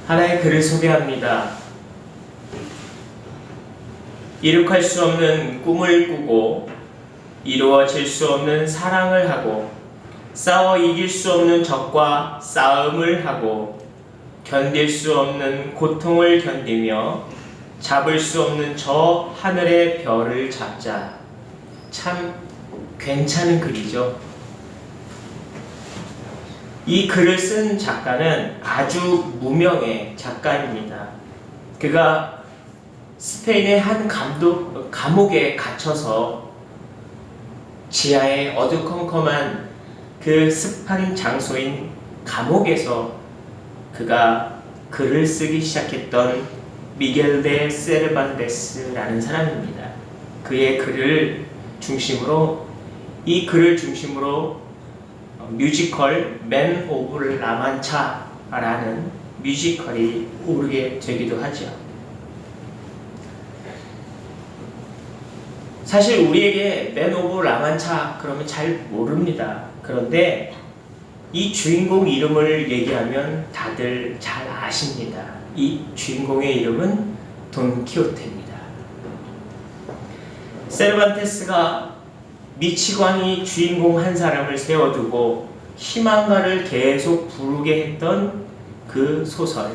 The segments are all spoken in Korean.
하나의 글을 소개합니다. 이룩할 수 없는 꿈을 꾸고 이루어질 수 없는 사랑을 하고 싸워 이길 수 없는 적과 싸움을 하고 견딜 수 없는 고통을 견디며 잡을 수 없는 저 하늘의 별을 잡자. 참 괜찮은 글이죠. 이 글을 쓴 작가는 아주 무명의 작가입니다. 그가 스페인의 한 감옥에 갇혀서 지하의 어두컴컴한 그 습한 장소인 감옥에서 그가 글을 쓰기 시작했던 미겔 데 세르반테스라는 사람입니다. 그의 글을 중심으로 뮤지컬 맨 오브 라만차라는 뮤지컬이 오르게 되기도 하죠. 사실 우리에게 맨 오브 라만차 그러면 잘 모릅니다. 그런데 이 주인공 이름을 얘기하면 다들 잘 아십니다. 이 주인공의 이름은 돈키호테입니다. 세르반테스가 미치광이 주인공 한 사람을 세워두고 희망가를 계속 부르게 했던 그 소설.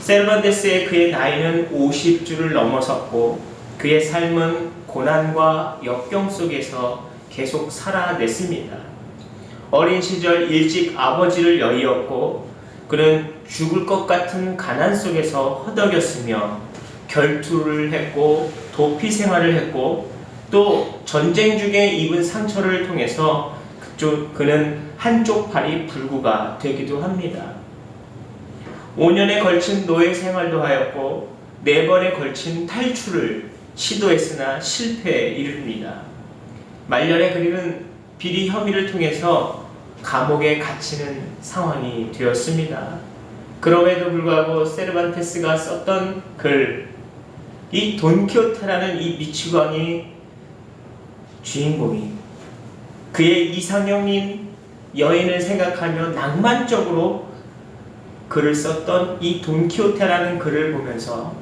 세르반테스의 그의 나이는 50주를 넘어섰고 그의 삶은 고난과 역경 속에서 계속 살아냈습니다. 어린 시절 일찍 아버지를 여의었고 그는 죽을 것 같은 가난 속에서 허덕였으며 결투를 했고 도피 생활을 했고 또 전쟁 중에 입은 상처를 통해서 그는 한쪽 팔이 불구가 되기도 합니다. 5년에 걸친 노예 생활도 하였고 4번에 걸친 탈출을 시도했으나 실패에 이릅니다. 말년에 그는 비리 혐의를 통해서 감옥에 갇히는 상황이 되었습니다. 그럼에도 불구하고 세르반테스가 썼던 글, 이 돈키호테라는 이 미치광이 주인공이 그의 이상형인 여인을 생각하며 낭만적으로 글을 썼던 이 돈키호테라는 글을 보면서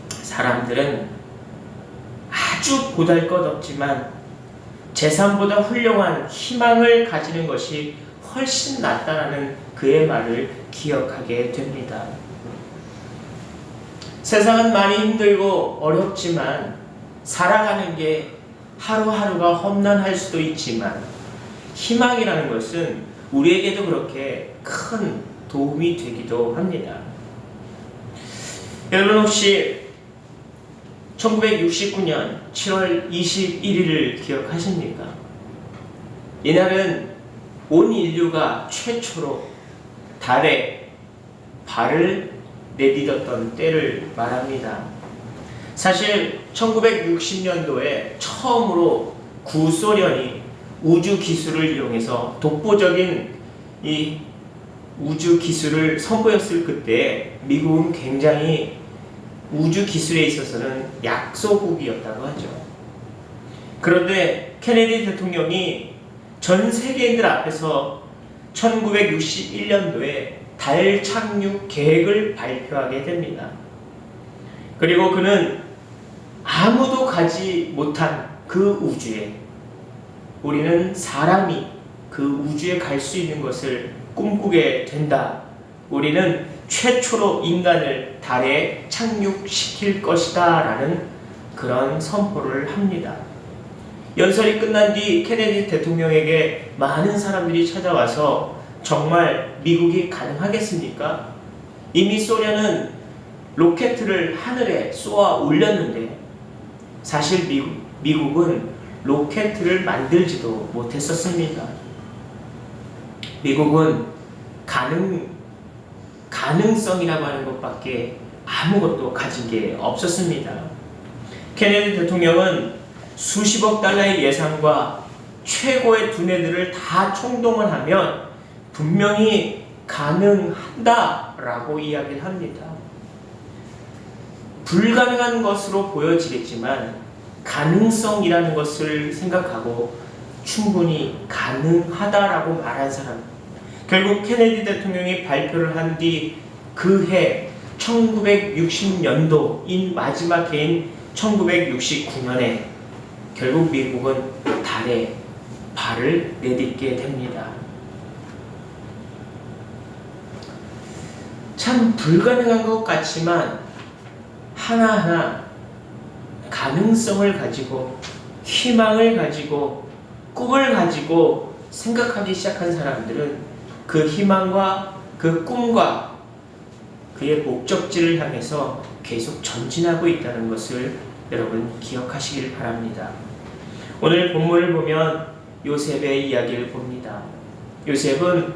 사람들은 아주 보잘것없지만 재산보다 훌륭한 희망을 가지는 것이 훨씬 낫다라는 그의 말을 기억하게 됩니다. 세상은 많이 힘들고 어렵지만 살아가는 게 하루하루가 험난할 수도 있지만 희망이라는 것은 우리에게도 그렇게 큰 도움이 되기도 합니다. 여러분 혹시 1969년 7월 21일을 기억하십니까? 이날은 온 인류가 최초로 달에 발을 내딛었던 때를 말합니다. 사실 1960년도에 처음으로 구소련이 우주 기술을 이용해서 독보적인 이 우주 기술을 선보였을 그때 미국은 굉장히 우주 기술에 있어서는 약소국이었다고 하죠. 그런데 케네디 대통령이 전 세계인들 앞에서 1961년도에 달 착륙 계획을 발표하게 됩니다. 그리고 그는 아무도 가지 못한 그 우주에 우리는 사람이 그 우주에 갈 수 있는 것을 꿈꾸게 된다. 우리는 최초로 인간을 달에 착륙시킬 것이다 라는 그런 선포를 합니다. 연설이 끝난 뒤 케네디 대통령에게 많은 사람들이 찾아와서 정말 미국이 가능하겠습니까? 이미 소련은 로켓을 하늘에 쏘아 올렸는데 사실 미국은 로켓을 만들지도 못했었습니다. 미국은 가능성이라고 하는 것밖에 아무것도 가진 게 없었습니다. 케네디 대통령은 수십억 달러의 예산과 최고의 두뇌들을 다 총동원하면 분명히 가능하다라고 이야기를 합니다. 불가능한 것으로 보여지겠지만 가능성이라는 것을 생각하고 충분히 가능하다라고 말한 사람, 결국 케네디 대통령이 발표를 한 뒤 그 해 1960년도인 마지막 해인 1969년에 결국 미국은 달에 발을 내딛게 됩니다. 참 불가능한 것 같지만 하나하나 가능성을 가지고 희망을 가지고 꿈을 가지고 생각하기 시작한 사람들은 그 희망과 그 꿈과 그의 목적지를 향해서 계속 전진하고 있다는 것을 여러분 기억하시길 바랍니다. 오늘 본문을 보면 요셉의 이야기를 봅니다. 요셉은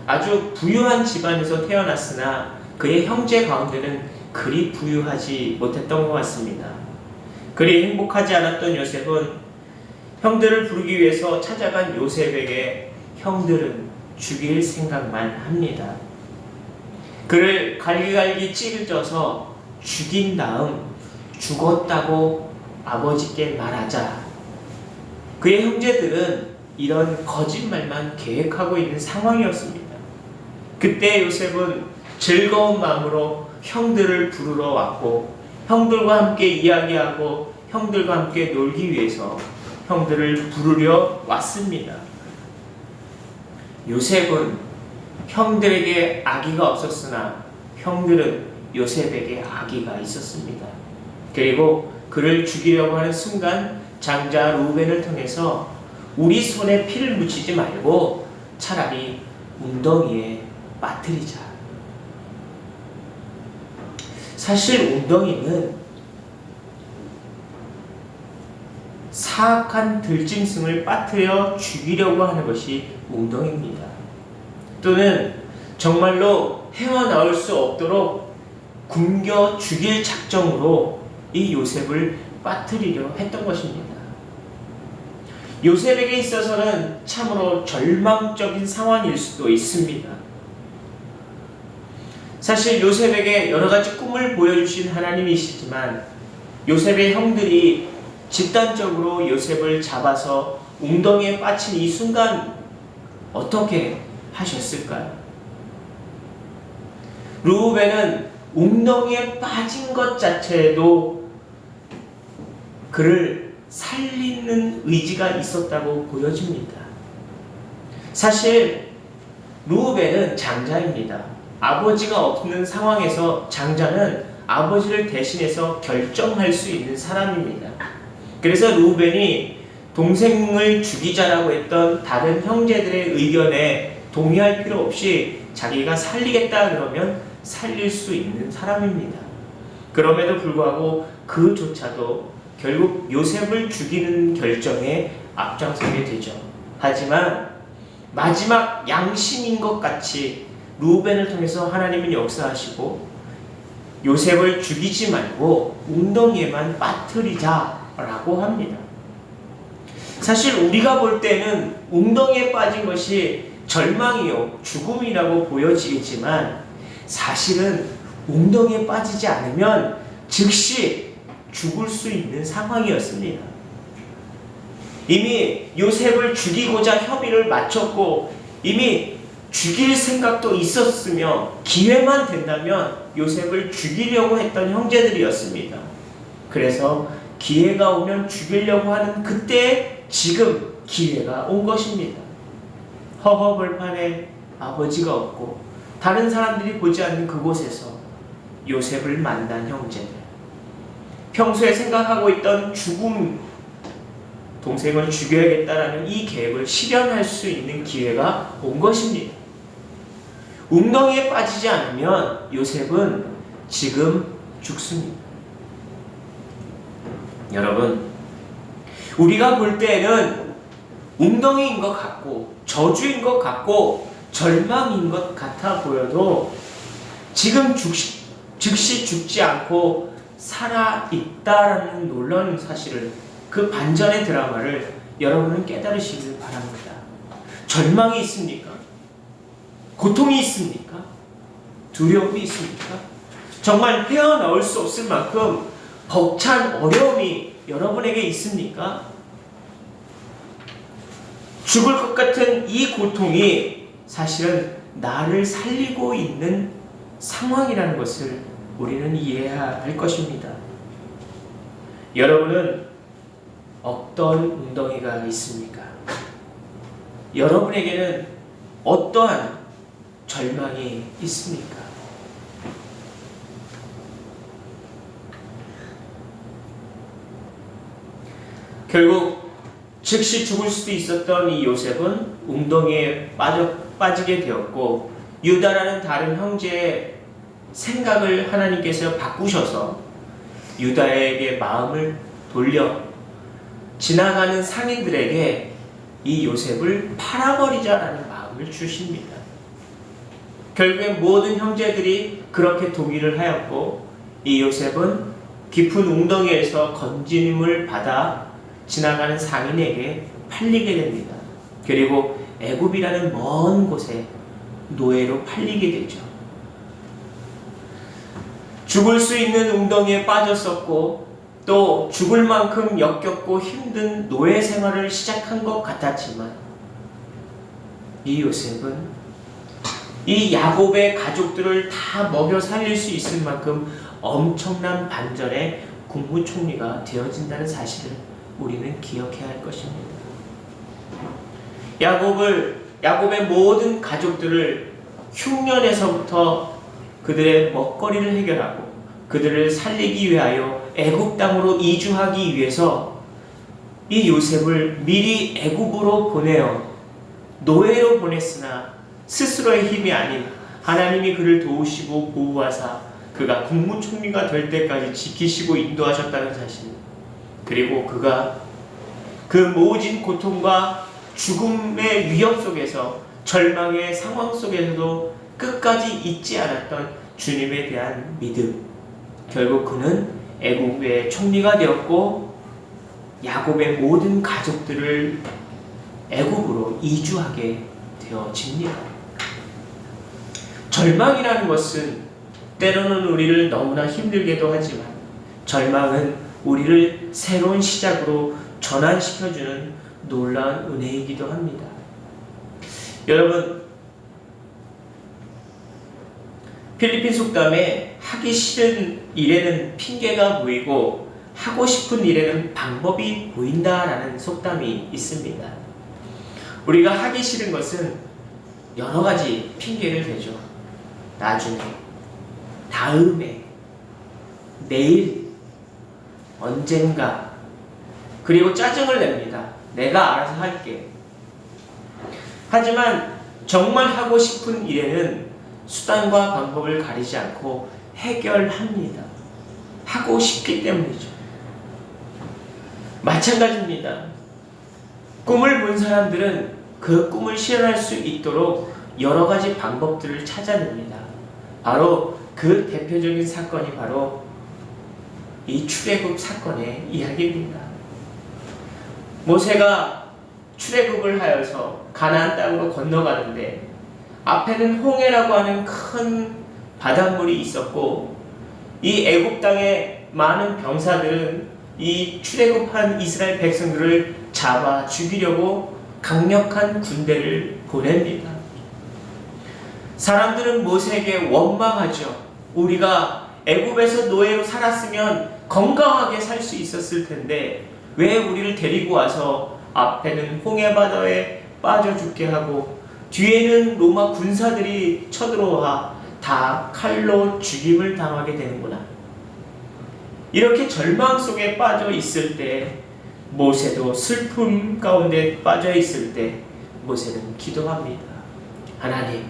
아주 부유한 집안에서 태어났으나 그의 형제 가운데는 그리 부유하지 못했던 것 같습니다. 그리 행복하지 않았던 요셉은 형들을 부르기 위해서 찾아간 요셉에게 형들은 죽일 생각만 합니다. 그를 갈기갈기 찢어서 죽인 다음 죽었다고 아버지께 말하자. 그의 형제들은 이런 거짓말만 계획하고 있는 상황이었습니다. 그때 요셉은 즐거운 마음으로 형들을 부르러 왔고 형들과 함께 이야기하고 형들과 함께 놀기 위해서 형들을 부르려 왔습니다. 요셉은 형들에게 아기가 없었으나 형들은 요셉에게 아기가 있었습니다. 그리고 그를 죽이려고 하는 순간 장자 루벤을 통해서 우리 손에 피를 묻히지 말고 차라리 웅덩이에 빠뜨리자. 사실 웅덩이는 사악한 들짐승을 빠뜨려 죽이려고 하는 것이 웅덩이입니다. 또는 정말로 헤어나올 수 없도록 굶겨 죽일 작정으로 이 요셉을 빠뜨리려 했던 것입니다. 요셉에게 있어서는 참으로 절망적인 상황일 수도 있습니다. 사실 요셉에게 여러 가지 꿈을 보여주신 하나님이시지만 요셉의 형들이 집단적으로 요셉을 잡아서 웅덩이에 빠진 이 순간 어떻게 하셨을까요? 르우벤은 웅덩이에 빠진 것 자체에도 그를 살리는 의지가 있었다고 보여집니다. 사실 르우벤은 장자입니다. 아버지가 없는 상황에서 장자는 아버지를 대신해서 결정할 수 있는 사람입니다. 그래서 르우벤이 동생을 죽이자라고 했던 다른 형제들의 의견에 동의할 필요 없이 자기가 살리겠다 그러면 살릴 수 있는 사람입니다. 그럼에도 불구하고 그조차도 결국 요셉을 죽이는 결정에 앞장서게 되죠. 하지만 마지막 양심인 것 같이 르우벤을 통해서 하나님은 역사하시고 요셉을 죽이지 말고 웅덩이에만 빠뜨리자라고 합니다. 사실 우리가 볼 때는 웅덩이에 빠진 것이 절망이요 죽음이라고 보여지겠지만 사실은 웅덩이에 빠지지 않으면 즉시 죽을 수 있는 상황이었습니다. 이미 요셉을 죽이고자 협의를 마쳤고 이미 죽일 생각도 있었으며 기회만 된다면 요셉을 죽이려고 했던 형제들이었습니다. 그래서 기회가 오면 죽이려고 하는 그때 지금 기회가 온 것입니다. 허허벌판에 아버지가 없고 다른 사람들이 보지 않는 그곳에서 요셉을 만난 형제들, 평소에 생각하고 있던 죽음, 동생을 죽여야겠다라는 이 계획을 실현할 수 있는 기회가 온 것입니다. 웅덩이에 빠지지 않으면 요셉은 지금 죽습니다. 여러분, 우리가 볼 때는 웅덩이인 것 같고 저주인 것 같고 절망인 것 같아 보여도 지금 즉시 죽지 않고 살아있다라는 놀라운 사실을, 그 반전의 드라마를 여러분은 깨달으시길 바랍니다. 절망이 있습니까? 고통이 있습니까? 두려움이 있습니까? 정말 헤어나올 수 없을 만큼 벅찬 어려움이 여러분에게 있습니까? 죽을 것 같은 이 고통이 사실은 나를 살리고 있는 상황이라는 것을 우리는 이해해야 할 것입니다. 여러분은 어떤 웅덩이가 있습니까? 여러분에게는 어떠한 절망이 있습니까? 결국 즉시 죽을 수도 있었던 이 요셉은 웅덩이에 빠지게 되었고, 유다라는 다른 형제의 생각을 하나님께서 바꾸셔서 유다에게 마음을 돌려 지나가는 상인들에게 이 요셉을 팔아버리자라는 마음을 주십니다. 결국엔 모든 형제들이 그렇게 동의를 하였고, 이 요셉은 깊은 웅덩이에서 건짐을 받아 지나가는 상인에게 팔리게 됩니다. 그리고 애굽이라는 먼 곳에 노예로 팔리게 되죠. 죽을 수 있는 웅덩이에 빠졌었고, 또 죽을 만큼 역겹고 힘든 노예 생활을 시작한 것 같았지만, 이 요셉은 이 야곱의 가족들을 다 먹여 살릴 수 있을 만큼 엄청난 반전의 국무총리가 되어진다는 사실을 우리는 기억해야 할 것입니다. 야곱의 모든 가족들을 흉년에서부터 그들의 먹거리를 해결하고 그들을 살리기 위하여 애굽 땅으로 이주하기 위해서 이 요셉을 미리 애굽으로 보내어 노예로 보냈으나 스스로의 힘이 아닌 하나님이 그를 도우시고 보호하사 그가 국무총리가 될 때까지 지키시고 인도하셨다는 사실, 그리고 그가 그 모진 고통과 죽음의 위협 속에서 절망의 상황 속에서도 끝까지 잊지 않았던 주님에 대한 믿음, 결국 그는 애굽의 총리가 되었고 야곱의 모든 가족들을 애굽으로 이주하게 되어집니다. 절망이라는 것은 때로는 우리를 너무나 힘들게도 하지만, 절망은 우리를 새로운 시작으로 전환시켜주는 놀라운 은혜이기도 합니다. 여러분, 필리핀 속담에 하기 싫은 일에는 핑계가 보이고 하고 싶은 일에는 방법이 보인다라는 속담이 있습니다. 우리가 하기 싫은 것은 여러 가지 핑계를 대죠. 나중에, 다음에, 내일, 언젠가, 그리고 짜증을 냅니다. 내가 알아서 할게. 하지만 정말 하고 싶은 일에는 수단과 방법을 가리지 않고 해결합니다. 하고 싶기 때문이죠. 마찬가지입니다. 꿈을 본 사람들은 그 꿈을 실현할 수 있도록 여러 가지 방법들을 찾아냅니다. 바로 그 대표적인 사건이 바로 이 출애굽 사건의 이야기입니다. 모세가 출애굽을 하여서 가나안 땅으로 건너가는데 앞에는 홍해라고 하는 큰 바닷물이 있었고, 이 애굽 땅의 많은 병사들은 이 출애굽한 이스라엘 백성들을 잡아 죽이려고 강력한 군대를 보냅니다. 사람들은 모세에게 원망하죠. 우리가 애굽에서 노예로 살았으면 건강하게 살 수 있었을 텐데 왜 우리를 데리고 와서 앞에는 홍해 바다에 빠져 죽게 하고 뒤에는 로마 군사들이 쳐들어와 다 칼로 죽임을 당하게 되는구나. 이렇게 절망 속에 빠져 있을 때, 모세도 슬픔 가운데 빠져 있을 때 모세는 기도합니다. 하나님.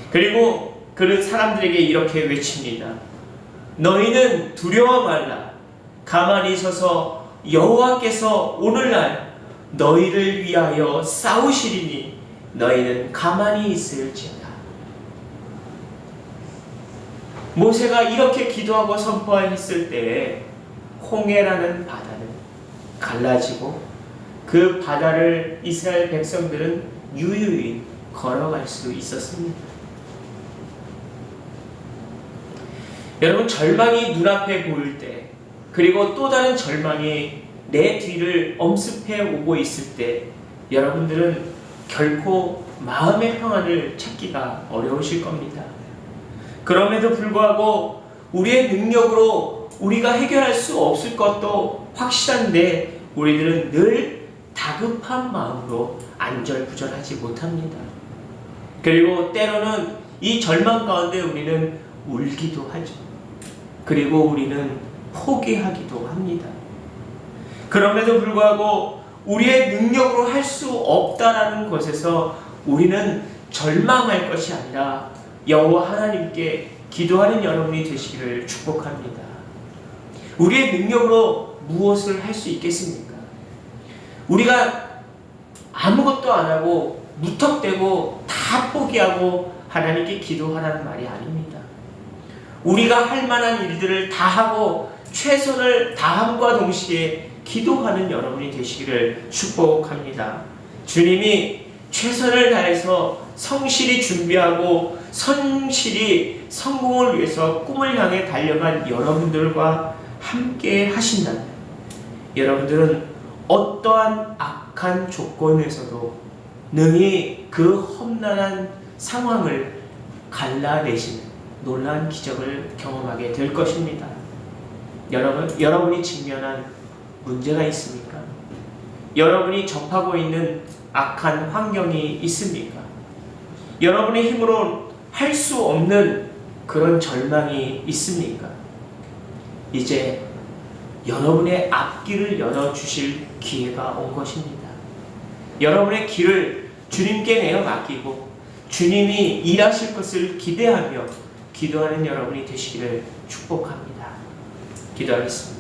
그리고 그는 사람들에게 이렇게 외칩니다. 너희는 두려워 말라. 가만히 서서 여호와께서 오늘날 너희를 위하여 싸우시리니 너희는 가만히 있을지어다. 모세가 이렇게 기도하고 선포했을 때에 홍해라는 바다는 갈라지고 그 바다를 이스라엘 백성들은 유유히 걸어갈 수 있었습니다. 여러분, 절망이 눈앞에 보일 때, 그리고 또 다른 절망이 내 뒤를 엄습해 오고 있을 때 여러분들은 결코 마음의 평안을 찾기가 어려우실 겁니다. 그럼에도 불구하고 우리의 능력으로 우리가 해결할 수 없을 것도 확실한데 우리들은 늘 다급한 마음으로 안절부절하지 못합니다. 그리고 때로는 이 절망 가운데 우리는 울기도 하죠. 그리고 우리는 포기하기도 합니다. 그럼에도 불구하고 우리의 능력으로 할 수 없다라는 것에서 우리는 절망할 것이 아니라 여호와 하나님께 기도하는 여러분이 되시기를 축복합니다. 우리의 능력으로 무엇을 할 수 있겠습니까? 우리가 아무것도 안 하고 무턱대고 다 포기하고 하나님께 기도하라는 말이 아닙니다. 우리가 할 만한 일들을 다 하고 최선을 다함과 동시에 기도하는 여러분이 되시기를 축복합니다. 주님이 최선을 다해서 성실히 준비하고 성실히 성공을 위해서 꿈을 향해 달려간 여러분들과 함께 하신다면 여러분들은 어떠한 악한 조건에서도 능히 그 험난한 상황을 갈라내시는 놀라운 기적을 경험하게 될 것입니다. 여러분이 직면한 문제가 있습니까? 여러분이 접하고 있는 악한 환경이 있습니까? 여러분의 힘으로 할 수 없는 그런 절망이 있습니까? 이제 여러분의 앞길을 열어주실 기회가 온 것입니다. 여러분의 길을 주님께 내어 맡기고 주님이 일하실 것을 기대하며 기도하는 여러분이 되시기를 축복합니다. 기도하겠습니다.